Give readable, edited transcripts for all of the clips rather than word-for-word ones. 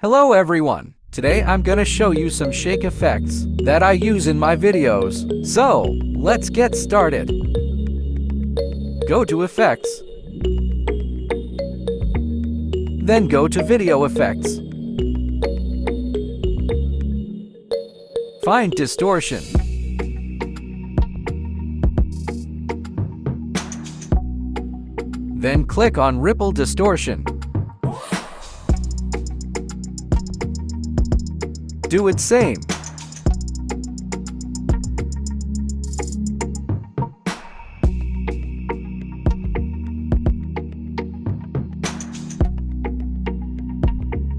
Hello everyone! Today I'm gonna show you some shake effects that I use in my videos. So, let's get started. Go to Effects. Then go to Video Effects. Find Distortion. Then click on Ripple Distortion. Do it same.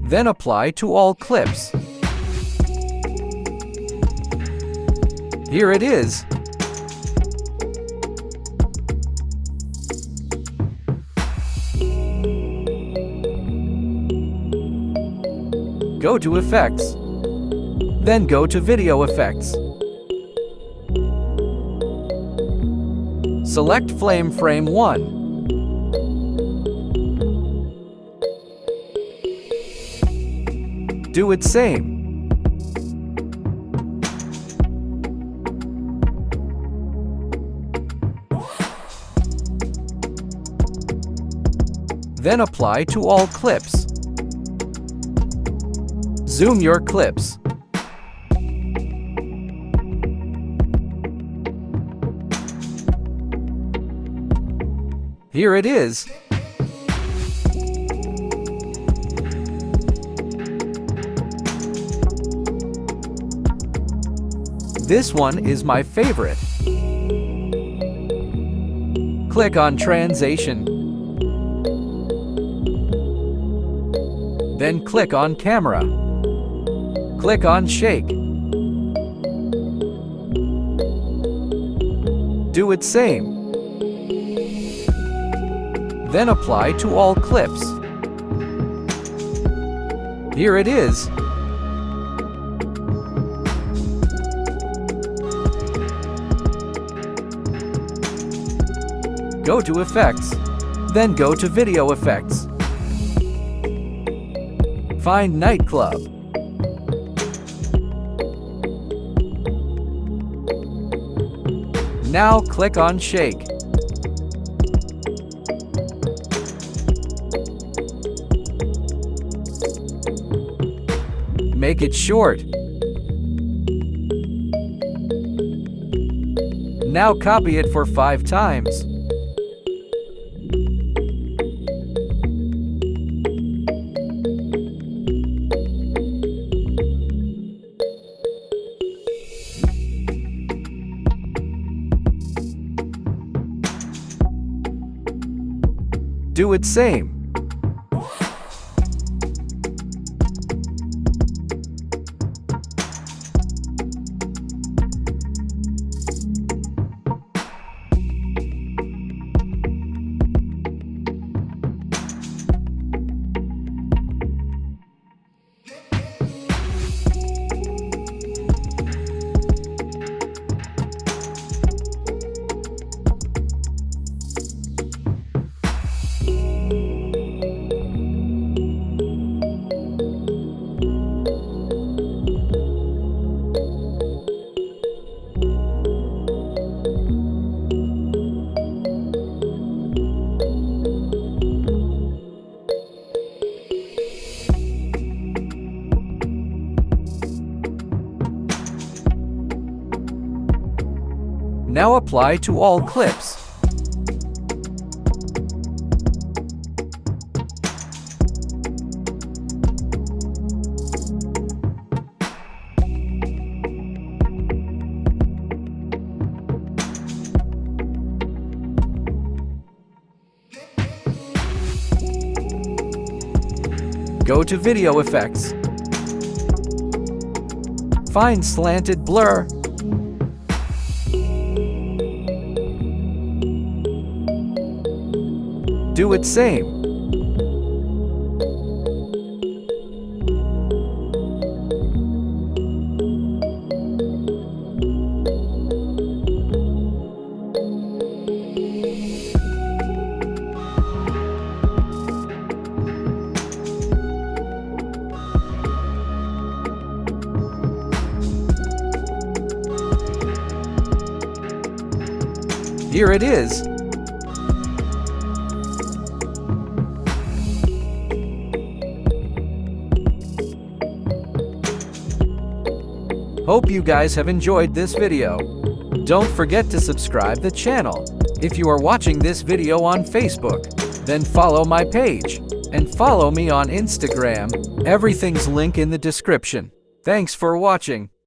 Then apply to all clips. Here it is. Go to Effects. Then go to Video Effects. Select Frame 1. Do it same. Then apply to all clips. Zoom your clips. Here it is. This one is my favorite. Click on Translation. Then click on Camera. Click on Shake. Do it same. Then apply to all clips. Here it is. Go to Effects, then go to Video Effects. Find Nightclub. Now click on Shake. Make it short. Now copy it for 5 times. Do it same. Now apply to all clips. Go to Video Effects. Find Slanted Blur. Do it same. Here it is. Hope you guys have enjoyed this video. Don't forget to subscribe the channel. If you are watching this video on Facebook, then follow my page. And follow me on Instagram. Everything's link in the description. Thanks for watching.